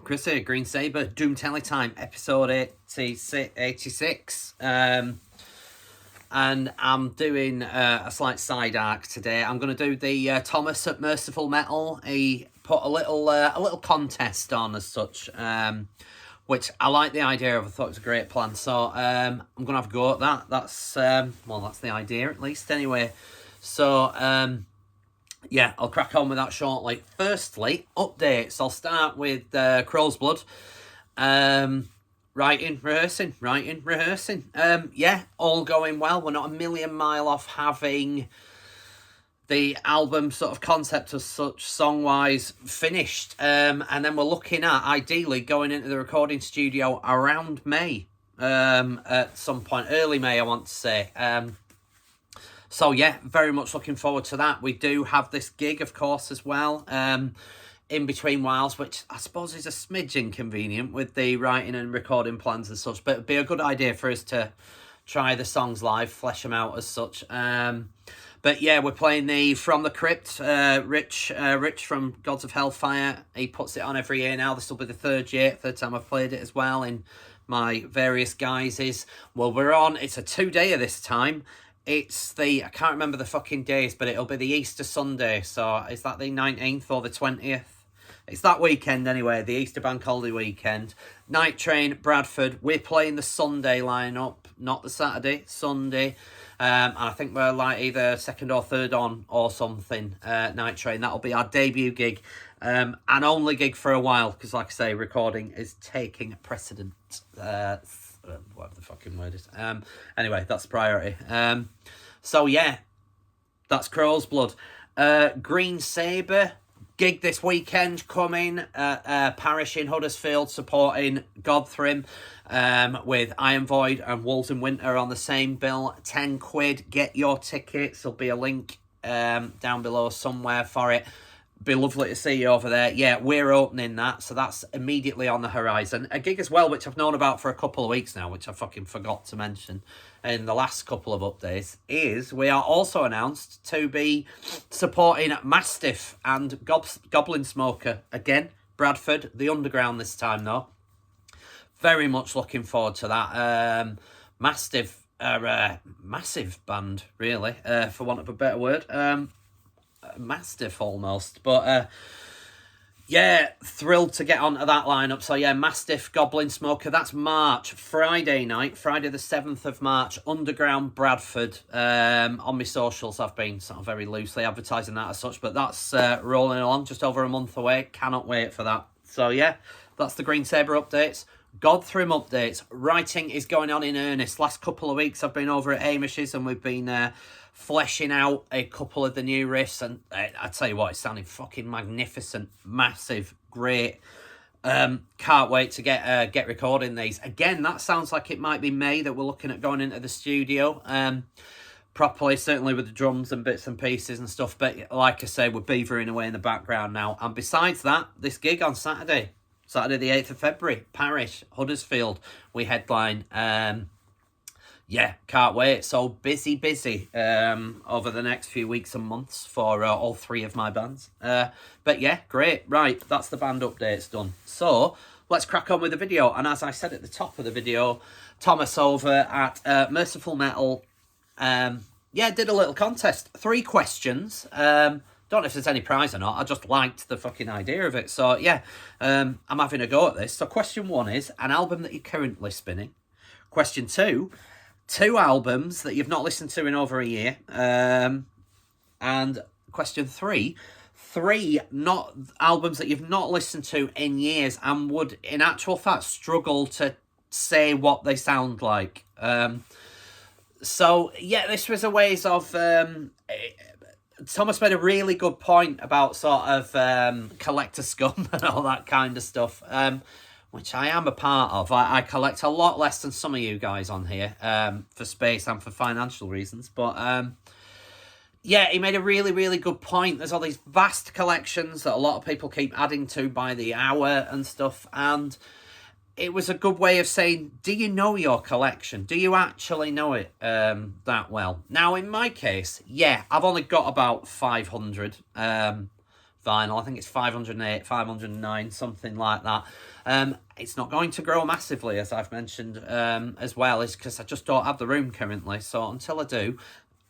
Chris here, Green Sabre, Doom Telly Time, episode 86. And I'm doing a slight side arc today. I'm going to do the Thomas at Merciful Metal. He put a little contest on as such, which I like the idea of. I thought it was a great plan. So I'm going to have a go at that. That's the idea at least anyway. So yeah, I'll crack on with that shortly. Firstly, updates. I'll start with CROWSBLOOD. Writing, rehearsing. Yeah, all going well. We're not a million mile off having the album sort of concept as such, song-wise, finished. And then we're looking at, ideally, going into the recording studio around May. At some point, early May, I want to say. So, yeah, very much looking forward to that. We do have this gig, of course, as well, in between whiles, which I suppose is a smidge inconvenient with the writing and recording plans and such, but it'd be a good idea for us to try the songs live, flesh them out as such. But, yeah, we're playing the From the Crypt, Rich from Gods of Hellfire. He puts it on every year now. This will be the third time I've played it as well in my various guises. Well, we're on, it's a 2-dayer this time. It's I can't remember the fucking days, but it'll be the Easter Sunday. So is that the 19th or the 20th? It's that weekend anyway, the Easter Bank Holiday weekend. Night Train, Bradford. We're playing the Sunday lineup, not the Saturday, Sunday. And I think we're like either second or third on or something, Night Train. That'll be our debut gig. And only gig for a while, because like I say, recording is taking precedent. Whatever the fucking word is. Anyway, that's priority. So yeah, that's CROWSBLOOD. Green Sabre gig this weekend coming. Parish in Huddersfield supporting GODTHRYMM, with Iron Void and Wolves in Winter on the same bill. £10. Get your tickets. There'll be a link down below somewhere for it. Be lovely to see you over there. Yeah, we're opening that, so that's immediately on the horizon. A gig as well, which I've known about for a couple of weeks now, which I fucking forgot to mention in the last couple of updates, is we are also announced to be supporting Mastiff and Goblin Smoker. Again, Bradford, the Underground this time, though. Very much looking forward to that. Mastiff are a massive band, really, for want of a better word. Mastiff almost, but yeah, thrilled to get onto that lineup. So yeah, Mastiff, Goblin Smoker, that's March, Friday night, Friday the 7th of March, Underground, Bradford. On my socials I've been sort of very loosely advertising that as such, but that's rolling along, just over a month away. Cannot wait for that. So yeah, that's the Green Sabre updates. GODTHRYMM updates. Writing is going on in earnest. Last couple of weeks I've been over at Amish's and we've been fleshing out a couple of the new riffs, and I tell you what, it's sounding fucking magnificent, massive, great. Can't wait to get recording these. Again, that sounds like it might be May that we're looking at going into the studio properly, certainly with the drums and bits and pieces and stuff, but like I say, we're beavering away in the background now. And besides that, this gig on Saturday the 8th of February, Parish, Huddersfield, we headline. Yeah, can't wait. So busy over the next few weeks and months for all three of my bands. But yeah, great. Right, that's the band updates done. So let's crack on with the video. And as I said at the top of the video, Thomas over at Merciful Metal, yeah, did a little contest. 3 questions. Don't know if there's any prize or not. I just liked the fucking idea of it. So yeah, I'm having a go at this. So question 1 is an album that you're currently spinning. Question 2, 2 albums that you've not listened to in over a year. And question 3, 3 not albums that you've not listened to in years and would, in actual fact, struggle to say what they sound like. So, yeah, this was a ways of... Thomas made a really good point about sort of collector scum and all that kind of stuff, which I am a part of. I collect a lot less than some of you guys on here for space and for financial reasons. But, yeah, he made a really, really good point. There's all these vast collections that a lot of people keep adding to by the hour and stuff. And it was a good way of saying, do you know your collection? Do you actually know it that well? Now, in my case, yeah, I've only got about 500 vinyl. I think it's 508, 509, something like that. It's not going to grow massively, as I've mentioned, as well, is because I just don't have the room currently. So until I do,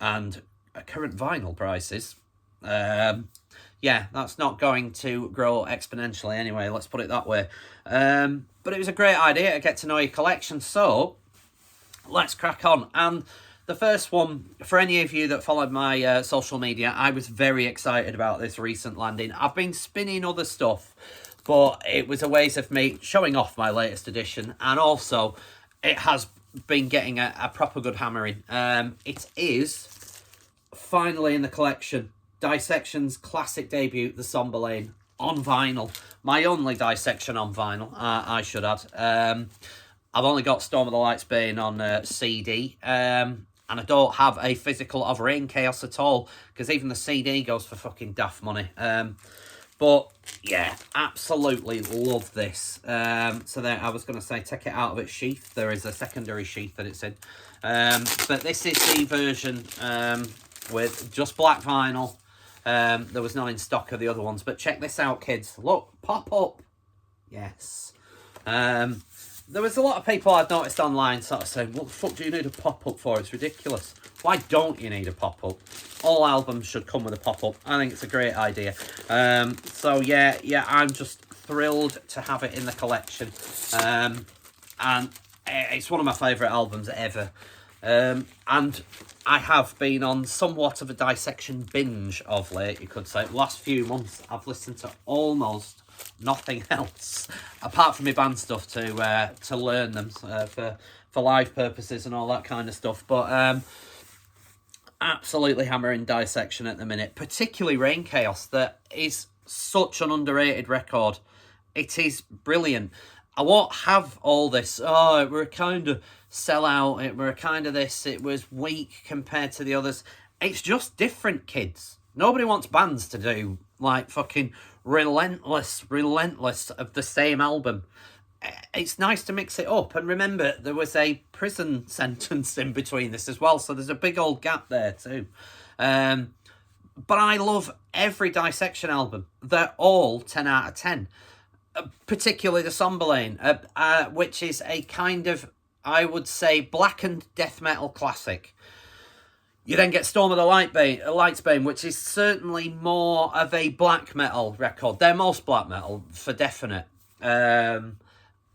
and at current vinyl prices, yeah, that's not going to grow exponentially anyway, let's put it that way. But it was a great idea to get to know your collection, so let's crack on. And the first one, for any of you that followed my social media, I was very excited about this recent landing. I've been spinning other stuff, but it was a ways of me showing off my latest edition, and also it has been getting a proper good hammering. It is finally in the collection. Dissection's classic debut, The Somber Lane, on vinyl. My only dissection on vinyl, I should add. I've only got Storm of the Light's Bane on CD, and I don't have a physical of Rain Chaos at all, because even the CD goes for fucking daft money. But yeah, absolutely love this. So there, I was going to say, take it out of its sheath. There is a secondary sheath that it's in. But this is the version with just black vinyl. There was none in stock of the other ones, but check this out, kids. Look, pop up. Yes. There was a lot of people I've noticed online sort of saying, what the fuck do you need a pop-up for? It's ridiculous. Why don't you need a pop-up? All albums should come with a pop-up. I think it's a great idea. So yeah, I'm just thrilled to have it in the collection. And it's one of my favourite albums ever. And I have been on somewhat of a dissection binge of late, you could say. Last few months, I've listened to almost nothing else apart from my band stuff to learn them for live purposes and all that kind of stuff. But absolutely hammering dissection at the minute, particularly Rain Chaos. That is such an underrated record. It is brilliant. I won't have all this, oh, it were kind of sellout, it were kind of this, it was weak compared to the others. It's just different, kids. Nobody wants bands to do, like, fucking relentless of the same album. It's nice to mix it up. And remember, there was a prison sentence in between this as well, so there's a big old gap there too. But I love every Dissection album. They're all 10 out of 10. Particularly the Somber Lane, which is a kind of, I would say, blackened death metal classic. You then get Storm of the Light's Bane, which is certainly more of a black metal record. They're most black metal, for definite. And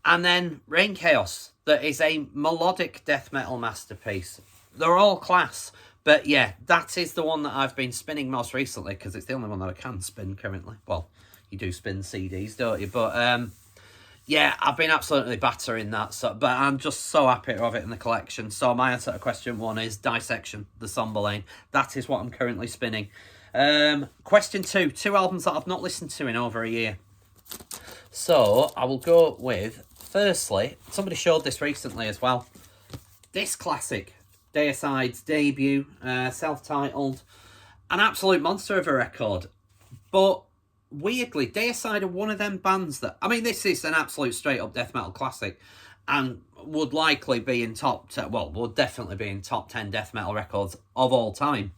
then Rain Chaos, that is a melodic death metal masterpiece. They're all class. But yeah, that is the one that I've been spinning most recently, because it's the only one that I can spin currently. Well, you do spin CDs, don't you? But yeah, I've been absolutely battering that. So, but I'm just so happy to have it in the collection. So my answer to question one is Dissection, The Somber Lane. That is what I'm currently spinning. Question two albums that I've not listened to in over a year. So I will go with, firstly, somebody showed this recently as well. This classic, Deicide's debut, self-titled, an absolute monster of a record. But weirdly, Deicide are one of them bands that, I mean, this is an absolute straight-up death metal classic and would likely be in would definitely be in top 10 death metal records of all time.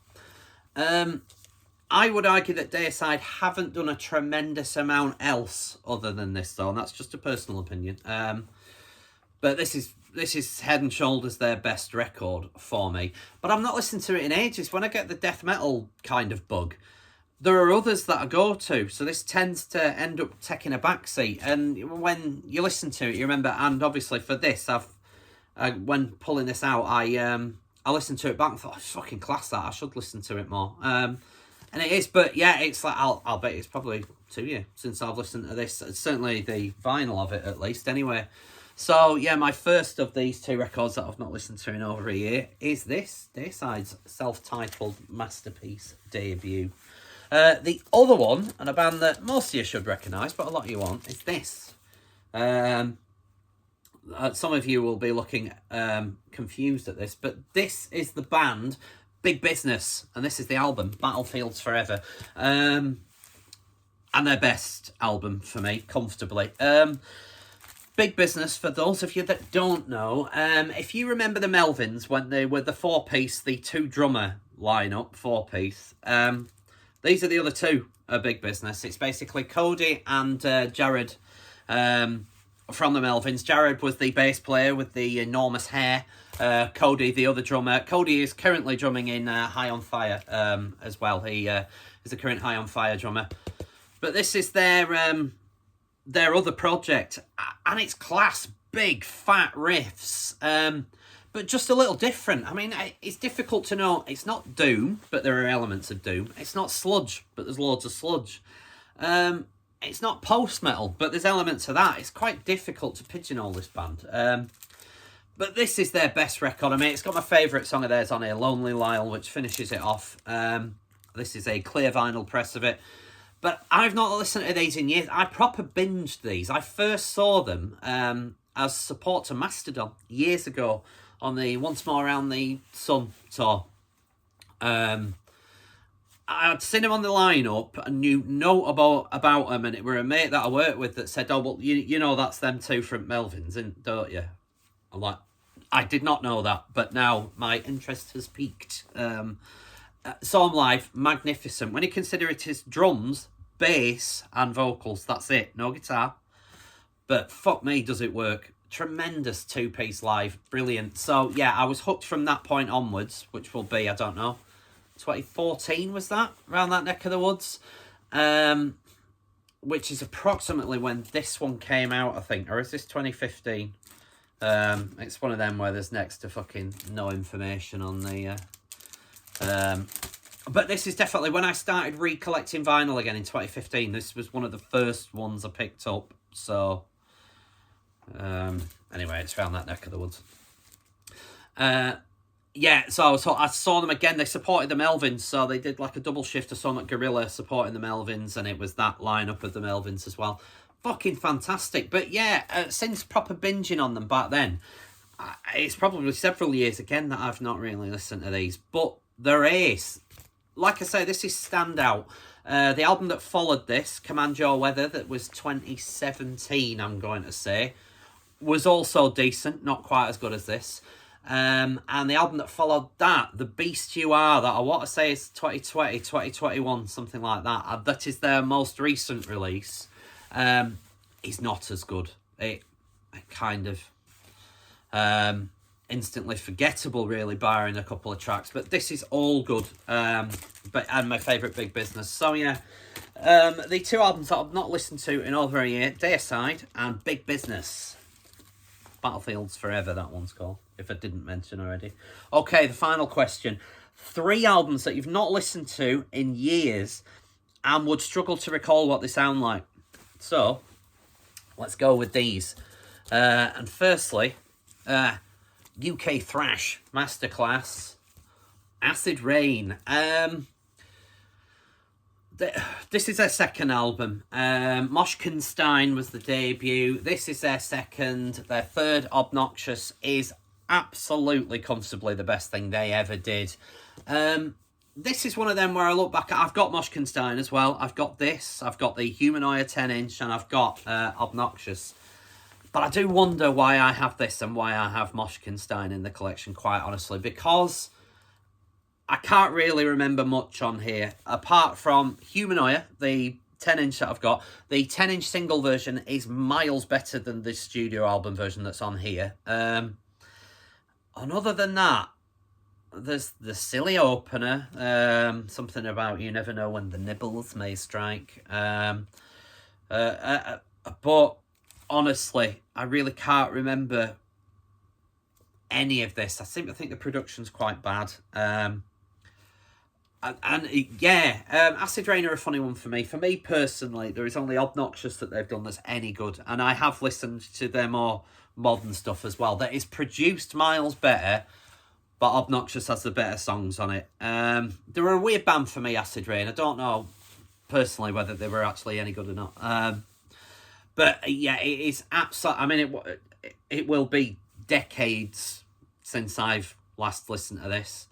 I would argue that Deicide haven't done a tremendous amount else other than this, though, and that's just a personal opinion. But this is head and shoulders their best record for me. But I've not listened to it in ages. When I get the death metal kind of bug, there are others that I go to, so this tends to end up taking a backseat. And when you listen to it, you remember, and obviously for this, when pulling this out, I listened to it back and thought, it's fucking class that, I should listen to it more. And it is, but yeah, it's like, I'll bet it's probably 2 years since I've listened to this. It's certainly the vinyl of it, at least, anyway. So yeah, my first of these two records that I've not listened to in over a year is this, Deicide's self-titled masterpiece debut. The other one, and a band that most of you should recognise, but a lot of you won't, is this. Some of you will be looking confused at this, but this is the band Big Business, and this is the album, Battlefields Forever. And their best album for me, comfortably. Big Business, for those of you that don't know, if you remember the Melvins, when they were the four-piece, the two-drummer lineup, four-piece, These are the other two Big Business. It's basically Cody and Jared from the Melvins. Jared was the bass player with the enormous hair. Cody, the other drummer. Cody is currently drumming in High on Fire as well. He is the current High on Fire drummer. But this is their other project, and it's class, big, fat riffs, but just a little different. I mean, it's difficult to know. It's not doom, but there are elements of doom. It's not sludge, but there's loads of sludge. It's not post-metal, but there's elements of that. It's quite difficult to pigeonhole this band. But this is their best record. I mean, it's got my favourite song of theirs on here, Lonely Lyle, which finishes it off. This is a clear vinyl press of it. But I've not listened to these in years. I proper binged these. I first saw them as support to Mastodon years ago on the Once More Around the Sun tour. I'd seen them on the lineup and knew no about them, and it were a mate that I worked with that said, "Oh, well, you know that's them two from Melvins, don't you?" I'm like, I did not know that, but now my interest has piqued. Saw him live, magnificent. When you consider it is drums, bass, and vocals, that's it. No guitar. But fuck me, does it work. Tremendous two-piece live. Brilliant. So, yeah, I was hooked from that point onwards, which will be, I don't know, 2014 was that? Around that neck of the woods. Which is approximately when this one came out, I think. Or is this 2015? It's one of them where there's next to fucking no information on the... but this is definitely when I started recollecting vinyl again in 2015. This was one of the first ones I picked up. So, anyway, it's found that neck of the woods. Yeah, so I saw them again. They supported the Melvins, so they did like a double shift of Sonic Gorilla supporting the Melvins, and it was that lineup of the Melvins as well. Fucking fantastic. But yeah, since proper binging on them back then, it's probably several years again that I've not really listened to these, but they're ace. Like I say, this is standout. The album that followed this, Command Your Weather, that was 2017, I'm going to say, was also decent, not quite as good as this. And the album that followed that, The Beast You Are, that I want to say is 2020, 2021, something like that. That is their most recent release. Is not as good. It kind of... instantly forgettable, really, barring a couple of tracks, but this is all good. And my favourite Big Business. So yeah, the two albums that I've not listened to in over a year, Deicide and Big Business. Battlefields Forever, that one's called, if I didn't mention already. Okay, the final question. 3 albums that you've not listened to in years and would struggle to recall what they sound like. So, let's go with these. And firstly, UK Thrash Masterclass, Acid Rain. This is their second album. Moshkenstein was the debut. This is their second. Their third, Obnoxious, is absolutely comfortably the best thing they ever did. This is one of them where I look back at... I've got Moshkenstein as well. I've got this. I've got the Humanoid 10-inch, and I've got Obnoxious. But I do wonder why I have this and why I have Moshkenstein in the collection, quite honestly, because I can't really remember much on here, apart from Humanoia, the 10-inch that I've got. The 10-inch single version is miles better than the studio album version that's on here. And other than that, there's the silly opener, something about you never know when the nibbles may strike. But... honestly, I really can't remember any of this. I think the production's quite bad. Acid Rain are a funny one for me. For me personally, there is only Obnoxious that they've done that's any good. And I have listened to their more modern stuff as well. That is produced miles better, but Obnoxious has the better songs on it. They were a weird band for me, Acid Rain. I don't know personally whether they were actually any good or not. But yeah, it is absolutely... I mean, it will be decades since I've last listened to this.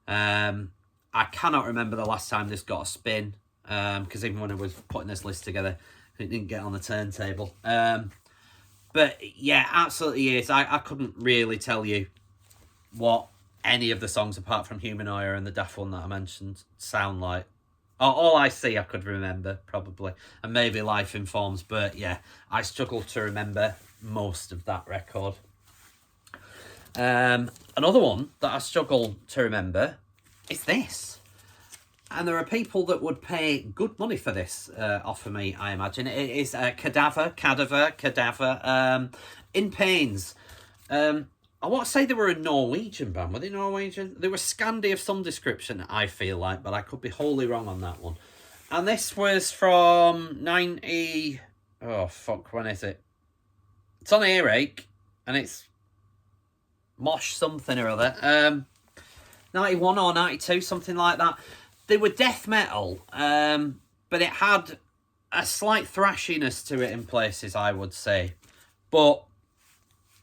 I cannot remember the last time this got a spin, because even when I was putting this list together, it didn't get on the turntable. But yeah, absolutely is. I couldn't really tell you what any of the songs, apart from Humanoia and the Daft one that I mentioned, sound like All I See I could remember, probably. And maybe Life Informs. But yeah, I struggle to remember most of that record. Another one that I struggle to remember is this. And there are people that would pay good money for this off of me, I imagine. It is Cadaver, In Pains. I want to say they were a Norwegian band. Were they Norwegian? They were Scandi of some description, I feel like, but I could be wholly wrong on that one. And this was from 90... Oh, fuck, when is it? It's on Earache, and it's Mosh something or other. 91 or 92, something like that. They were death metal, but it had a slight thrashiness to it in places, I would say. But,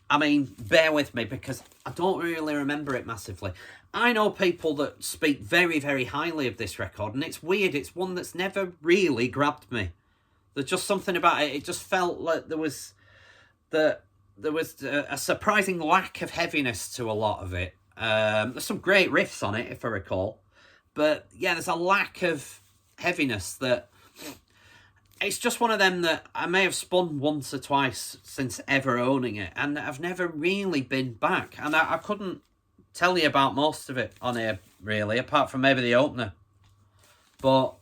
I mean, bear with me, because I don't really remember it massively. I know people that speak very, very highly of this record, and it's weird. It's one that's never really grabbed me. There's just something about it. It just felt like there was a surprising lack of heaviness to a lot of it. There's some great riffs on it, if I recall. But, yeah, there's a lack of heaviness that... It's just one of them that I may have spun once or twice since ever owning it, and I've never really been back. And I couldn't tell you about most of it on here, really, apart from maybe the opener. But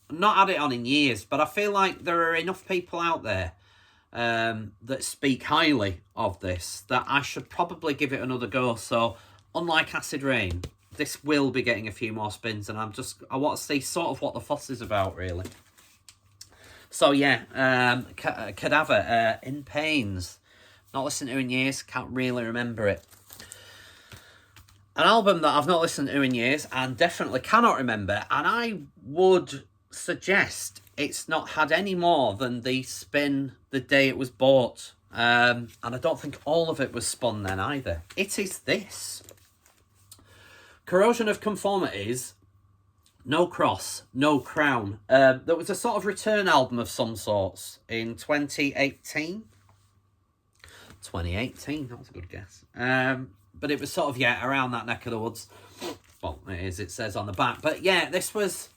I've not had it on in years, but I feel like there are enough people out there that speak highly of this that I should probably give it another go. So, unlike Acid Rain, this will be getting a few more spins, and I want to see sort of what the fuss is about, really. So, yeah, Cadaver, In Pains. Not listened to in years, can't really remember it. An album that I've not listened to in years and definitely cannot remember, and I would suggest it's not had any more than the spin the day it was bought. And I don't think all of it was spun then either. It is this. Corrosion of Conformity's No Cross, No Crown. There was a sort of return album of some sorts in 2018. 2018, that was a good guess. But it was sort of, yeah, around that neck of the woods. Well, it says on the back. But yeah, this was...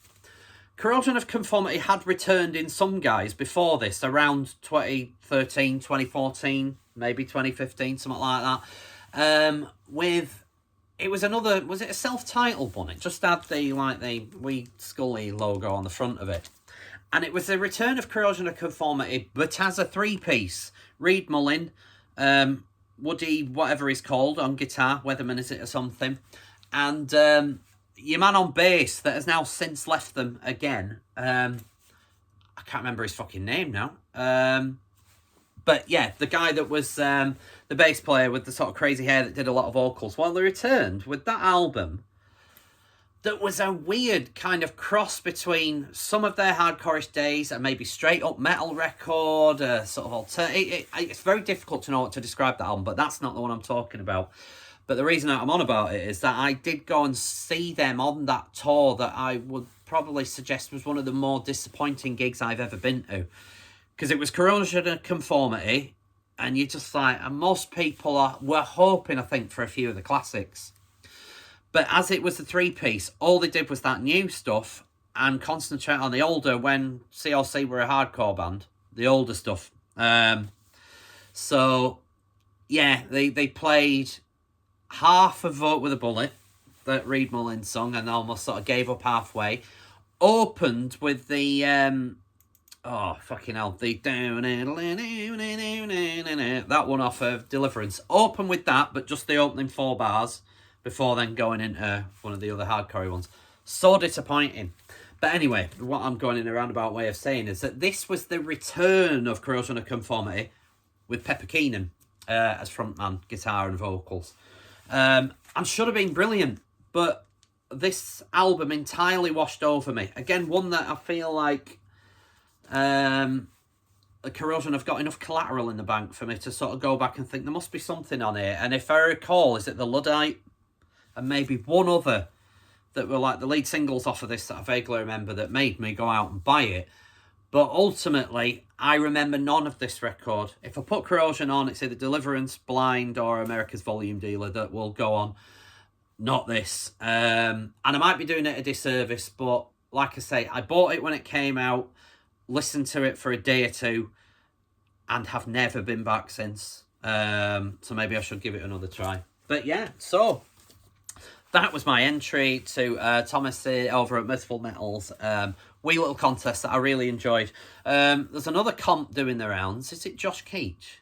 Corrosion of Conformity had returned in some guys before this, around 2013, 2014, maybe 2015, something like that. It was another... Was it a self-titled one? It just had the wee Scully logo on the front of it. And it was the return of Corrosion of Conformity, but as a three-piece. Reed Mullin... Woody, whatever he's called, on guitar, Weatherman is it or something, and your man on bass that has now since left them again. I can't remember his fucking name now. But yeah, the guy that was the bass player with the sort of crazy hair that did a lot of vocals. Well, they returned with that album that was a weird kind of cross between some of their hardcore-ish days and maybe straight-up metal record, sort of alternative. It's very difficult to know what to describe that album, but that's not the one I'm talking about. But the reason I'm on about it is that I did go and see them on that tour that I would probably suggest was one of the more disappointing gigs I've ever been to. Because it was Corrosion of Conformity, and you just like... And most people were hoping, I think, for a few of the classics. But as it was a three-piece, all they did was that new stuff and concentrate on the older when CLC were a hardcore band. The older stuff. So, yeah, they played half of Vote With a Bullet, that Reed Mullins song, and almost sort of gave up halfway. Opened with the... oh, fucking hell. The... That one off of Deliverance. Open with that, but just the opening 4 bars. Before then going into one of the other hardcore ones. So disappointing. But anyway, what I'm going in a roundabout way of saying is that this was the return of Corrosion of Conformity with Pepper Keenan as frontman, guitar and vocals. And should have been brilliant, but this album entirely washed over me. Again, one that I feel like Corrosion have got enough collateral in the bank for me to sort of go back and think there must be something on here. And if I recall, is it the Luddite? And maybe one other that were like the lead singles off of this that I vaguely remember that made me go out and buy it. But ultimately, I remember none of this record. If I put Corrosion on, it's either Deliverance, Blind, or America's Volume Dealer that will go on. Not this. And I might be doing it a disservice, but like I say, I bought it when it came out, listened to it for a day or two, and have never been back since. So maybe I should give it another try. But yeah, so that was my entry to Thomas over at Mythful Metals. Wee little contest that I really enjoyed. There's another comp doing the rounds. Is it Josh Keach?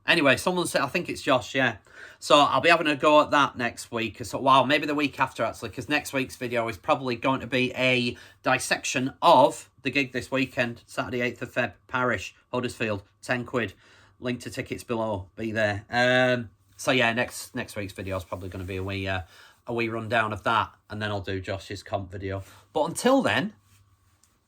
Anyway, someone said, I think it's Josh, yeah. So I'll be having a go at that next week. So, wow, maybe the week after, actually, because next week's video is probably going to be a dissection of the gig this weekend, Saturday, 8th of Feb, Parish, Huddersfield, 10 quid. Link to tickets below. Be there. So, yeah, next week's video is probably going to be a wee rundown of that, and then I'll do Josh's comp video. But until then,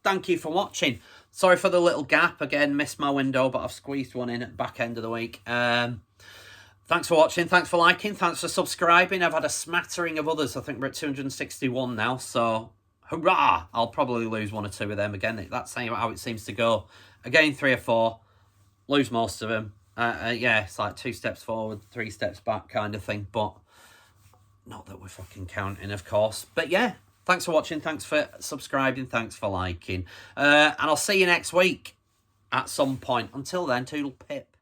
thank you for watching. Sorry for the little gap. Again, missed my window, but I've squeezed one in at the back end of the week. Thanks for watching. Thanks for liking. Thanks for subscribing. I've had a smattering of others. I think we're at 261 now, so hurrah! I'll probably lose one or two of them again. That's how it seems to go. Again, 3 or 4. Lose most of them. Yeah, it's like 2 steps forward, 3 steps back kind of thing, but not that we're fucking counting, of course. But yeah, thanks for watching. Thanks for subscribing. Thanks for liking. And I'll see you next week at some point. Until then, toodle pip.